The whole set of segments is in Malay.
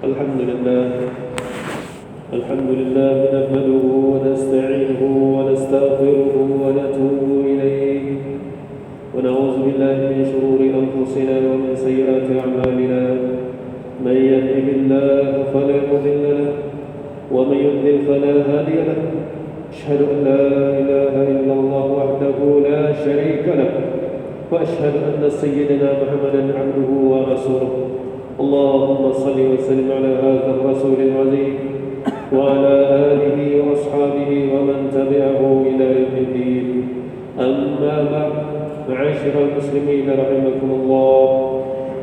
الحمد لله نحمده ونستعينه ونستغفره ونتوب إليه ونعوذ بالله من شرور أنفسنا ومن سيئات أعمالنا من يهده الله فلا مضل له ومن يضلل فلا هادي له أشهد أن لا إله إلا الله وحده لا شريك له وأشهد أن سيدنا محمدا عبده ورسوله اللهم صل وسلم على هذا الرسول العظيم وعلى آله وأصحابه ومن تبعه إلى يوم الدين أما بعد معاشر المسلمين رحمكم الله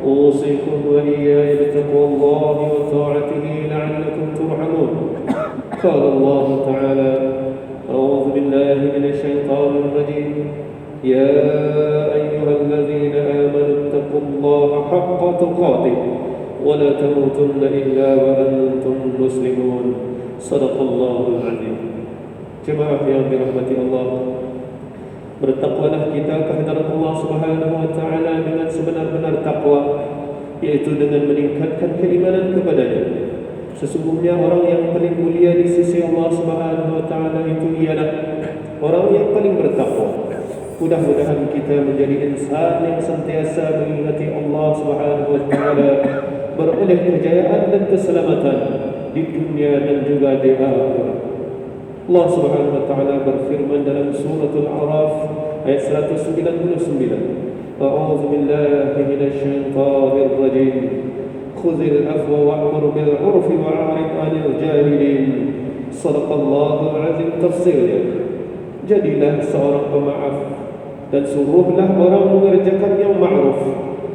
أوصيكم وإياي بتقوى الله وطاعته لعلكم ترحمون قال الله تعالى أعوذ بالله من الشيطان الرجيم يا أيها الذين آمنوا اتقوا الله حق تقاته ولا تموتن إلا وأنتم مسلمون صدق الله العظيم. Jemaah yang dirahmati Allah, bertakwalah kita kehadirat Allah Subhanahu wa taala dengan sebenar-benar takwa, yaitu dengan meningkatkan keimanan kepadanya. Sesungguhnya orang yang paling mulia di sisi Allah Subhanahu wa taala itu ialah orang yang paling bertakwa. Mudah-mudahan kita menjadi insan yang sentiasa mengingati Allah Subhanahu wa taala, beroleh kejayaan dan keselamatan di dunia dan juga di akhirat. Allah Subhanahu wa taala berfirman dalam surah Al-A'raf ayat 199. A'udzu billahi minasy syaithanir rajim. Khudhil afwa wa'mur bil 'urfi wa'rid 'anil jahilin. Shadaqallahul 'azim. Tafsirnya, jadilah seorang pemaaf dan suruhlah orang mengerjakan yang ma'ruf,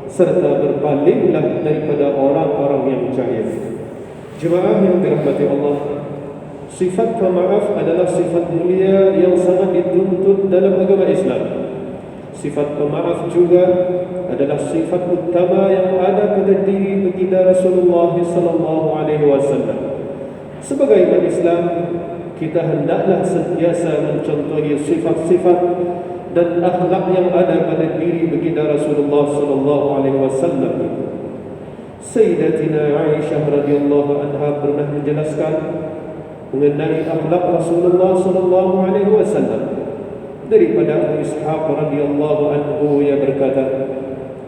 serta berpalinglah daripada orang-orang yang jahil. Jemaah yang dirahmati Allah, sifat pemaaf adalah sifat mulia yang sangat dituntut dalam agama Islam. Sifat pemaaf juga adalah sifat utama yang ada pada diri baginda Rasulullah sallallahu alaihi wasallam. Sebagai umat Islam, kita hendaklah sentiasa mencontohi sifat-sifat dan akhlak yang ada pada diri baginda Rasulullah sallallahu alaihi wasallam. Sayyidatina Aisyah radhiyallahu anha pernah menjelaskan mengenai akhlak Rasulullah sallallahu alaihi wasallam daripada Abu Ishaq radhiyallahu anhu, ia berkata,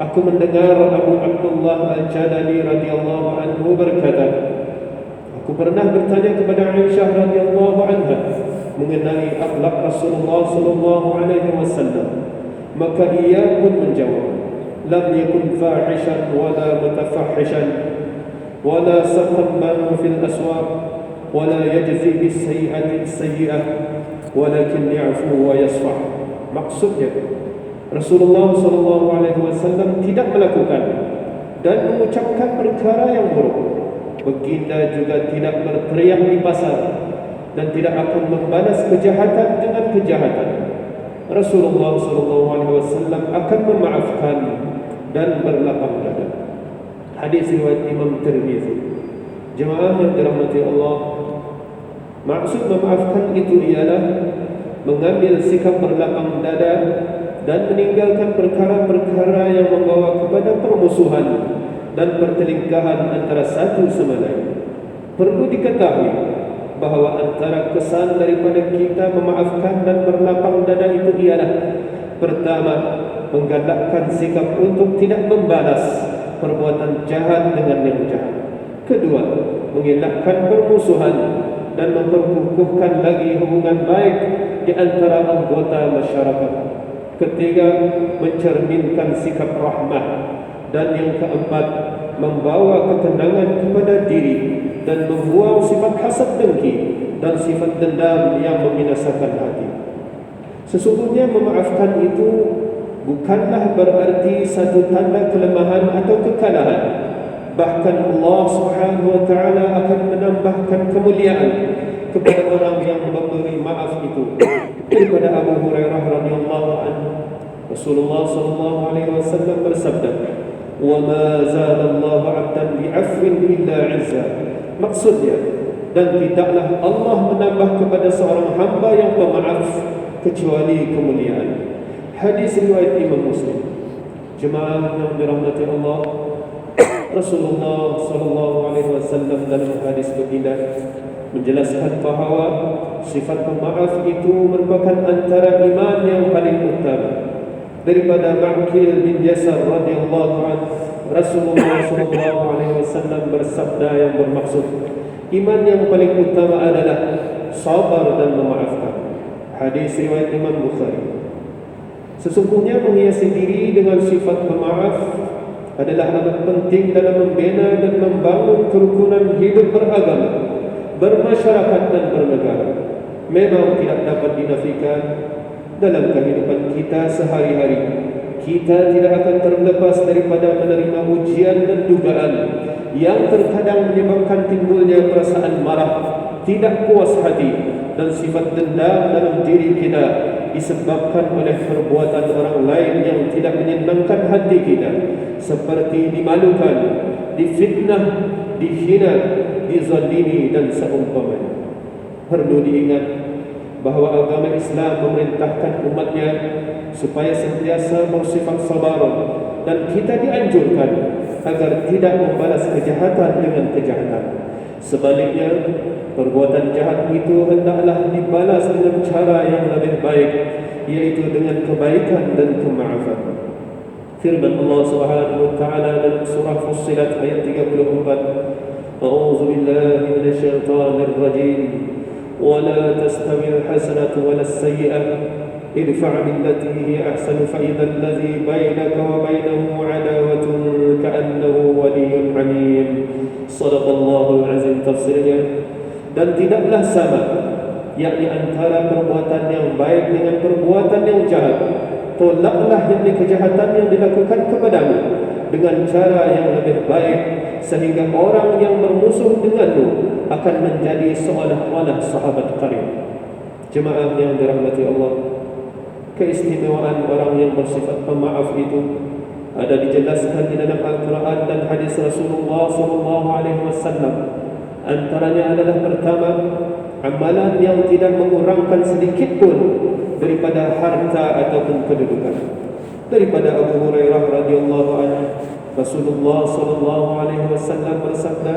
aku mendengar Abu Abdullah Al-Jadali radhiyallahu anhu berkata, aku pernah bertanya kepada Aisyah radhiyallahu anha mengenai akhlak Rasulullah sallallahu alaihi wasallam, maka ia pun menjawab, lam yakun fahishan wala mutafahishan wala sakhabban fil aswaq wala yajzi bis sayyi'ati sayyi'ah walakin ya'fu wa yasfah. Maksudnya, Rasulullah sallallahu alaihi wasallam tidak melakukan dan mengucapkan perkara yang buruk. Baginda juga tidak berteriak di pasar dan tidak akan membalas kejahatan dengan kejahatan. Rasulullah sallallahu alaihi wasallam akan memaafkan dan berlapang dada. Hadis riwayat Imam Tirmizi. Jemaah yang dirahmati Allah, maksud memaafkan itu ialah mengambil sikap berlapang dada dan meninggalkan perkara-perkara yang membawa kepada permusuhan dan pertelingkahan antara satu sama lain. Perlu diketahui bahawa antara kesan daripada kita memaafkan dan berlapang dada itu ialah, pertama, menggalakkan sikap untuk tidak membalas perbuatan jahat dengan yang jahat. Kedua, mengelakkan permusuhan dan memperkukuhkan lagi hubungan baik di antara anggota masyarakat. Ketiga, mencerminkan sikap rahmah. Dan yang keempat, membawa ketenangan kepada diri dan membuang sifat hasad dengki dan sifat dendam yang membinasakan hati. Sesungguhnya memaafkan itu bukanlah berarti satu tanda kelemahan atau kekalahan. Bahkan Allah Subhanahu wa taala akan menambahkan kemuliaan kepada orang yang memberi maaf itu. Daripada Abu Hurairah radhiyallahu anhu, Rasulullah sallallahu alaihi wasallam bersabda, "Wa ma zadallahu 'abdan bi'afwin illa 'izza." Maksudnya, dan tidaklah Allah menambah kepada seorang hamba yang pemaaf kecuali kemuliaan. Hadis riwayat Imam Muslim. Jemaah yang dirahmati Allah, Rasulullah SAW dalam hadis baginda menjelaskan bahawa sifat pemaaf itu merupakan antara iman yang paling utama. Daripada Ma'qil bin Yasar radhiyallahu anhu, Rasulullah SAW bersabda yang bermaksud, iman yang paling utama adalah sabar dan memaafkan. Hadis riwayat Imam Bukhari. Sesungguhnya menghiasi diri dengan sifat pemaaf adalah amat penting dalam membina dan membangun kerukunan hidup beragama, bermasyarakat dan bernegara. Memang tidak dapat dinafikan dalam kehidupan kita sehari-hari, kita tidak akan terlepas daripada menerima ujian dan dugaan yang terkadang menyebabkan timbulnya perasaan marah, tidak puas hati dan sifat dendam dalam diri kita disebabkan oleh perbuatan orang lain yang tidak menyenangkan hati kita, seperti dimalukan, difitnah, dihina, dizalimi dan seumpamanya. Perlu diingat bahawa agama Islam memerintahkan umatnya supaya sentiasa bersifat sabar, dan kita dianjurkan agar tidak membalas kejahatan dengan kejahatan. Sebaliknya, perbuatan jahat itu hendaklah dibalas dengan cara yang lebih baik, yaitu dengan kebaikan dan kemaafan. Firman Allah Subhanahu wa taala dalam surah Fussilat ayat 34, A'udzu billahi minasyaitonir rajim. ولا تستوي الحسنة ولا السيئة ادفع بالتي هي أحسن فإذا الذي بينك وبينه عداوة كأنه ولي حميم. صدق الله العظيم. Tafsirnya, dan tidaklah sama, yakni antara perbuatan yang baik dengan perbuatan yang jahat. Tolaklah yakni kejahatan yang dilakukan kepadamu dengan cara yang lebih baik, sehingga orang yang bermusuh denganmu akan menjadi seolah-olah sahabat karib. Jemaah yang dirahmati Allah, keistimewaan orang yang bersifat pemaaf itu ada dijelaskan di dalam Al-Quran dan hadis Rasulullah SAW. Antaranya adalah pertama, amalan yang tidak mengurangkan sedikit pun daripada harta ataupun kedudukan. Daripada Abu Hurairah radhiyallahu anhu, Rasulullah SAW bersabda,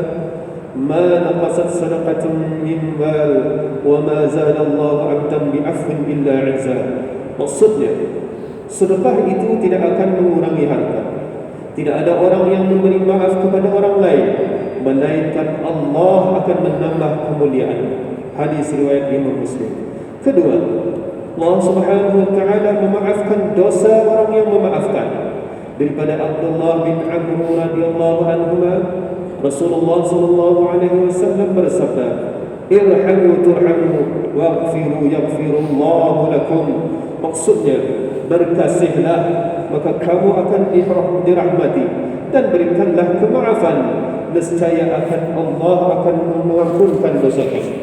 "Ma naqasat sadaqatun min mal wa ma zada Allah 'abdan bi'afwin illa 'izza." Maksudnya, sedekah itu tidak akan mengurangi harta. Tidak ada orang yang memberi maaf kepada orang lain, melainkan Allah akan menambah kemuliaan. Hadis riwayat Imam Muslim. Kedua, Allah Subhanahu wa taala memaafkan dosa orang yang memaafkan. Daripada Abdullah bin Amr radhiyallahu anhuma, Rasulullah sallallahu alaihi wasallam bersabda, "Irhamu turhamu waghfiru yaghfirullahu lakum." Maksudnya, berkasihlah maka kamu akan dirahmati, dan berikanlah kemaafan, nescaya Allah akan mengampunkan dosa kamu.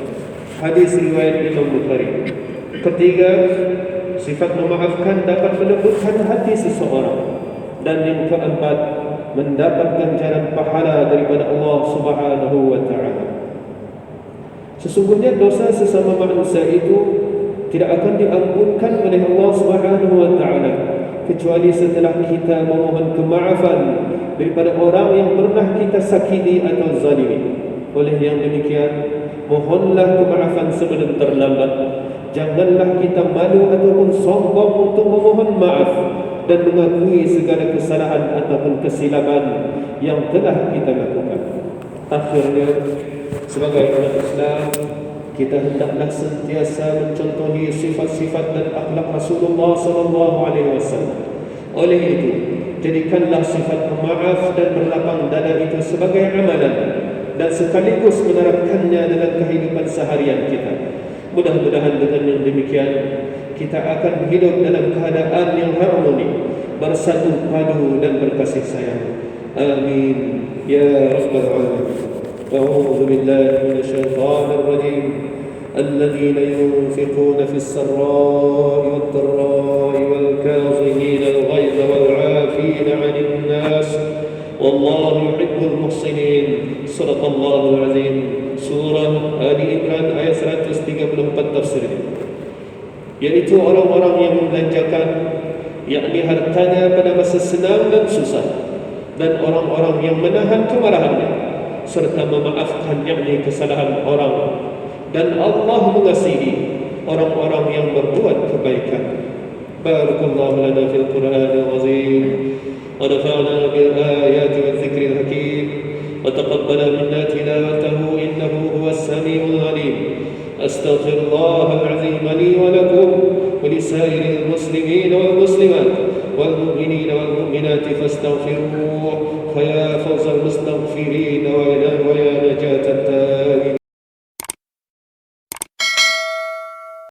Hadis riwayat Imam Bukhari. Ketiga, sifat memaafkan dapat melembutkan hati seseorang. Dan yang keempat, mendapat ganjaran pahala daripada Allah Subhanahu wa taala. Sesungguhnya dosa sesama manusia itu tidak akan diampunkan oleh Allah Subhanahu wa taala kecuali setelah kita memohon kemaafan daripada orang yang pernah kita sakiti atau zalimi. Oleh yang demikian, mohonlah kemaafan sebelum terlambat. Janganlah kita malu ataupun sombong untuk memohon maaf dan mengakui segala kesalahan ataupun kesilapan yang telah kita lakukan. Akhirnya, sebagai umat Islam, kita hendaklah sentiasa mencontohi sifat-sifat dan akhlak Rasulullah SAW. Oleh itu, jadikanlah sifat pemaaf dan berlapang dada itu sebagai amalan, dan sekaligus menerapkannya dalam kehidupan seharian kita. Mudah-mudahan dengan yang demikian, kita akan hidup dalam keadaan yang harmoni, bersatu padu dan berkasih sayang. Amin ya rabbal alamin. A'udzu billahi minasyaitonir rajim. الذين ينفقون في السراء والضراء والكاظمين الغيظ والعافين عن الناس والله يحب المحسنين. صدق الله العظيم. Surah Ali Imran ayat 134 tafsir, yaitu orang-orang yang membelanjakan, yakni hartanya pada masa senang dan susah, dan orang-orang yang menahan kemarahannya serta memaafkan yakni kesalahan orang, dan Allah mengasihi orang-orang yang berbuat kebaikan. Barakallahu lana fil Qur'anil azim wa nafa'na bil ayati wal dzikril hakim wa taqabbala minna tilawatahu innahu huwas samiul alim. Astaghfirullahal azim li wa lakum wa lisairil muslimin wal muslimat wal mu'minin wal mu'minat fastaghfiruhu fa ya fawzal mustaghfirin wa ya najatan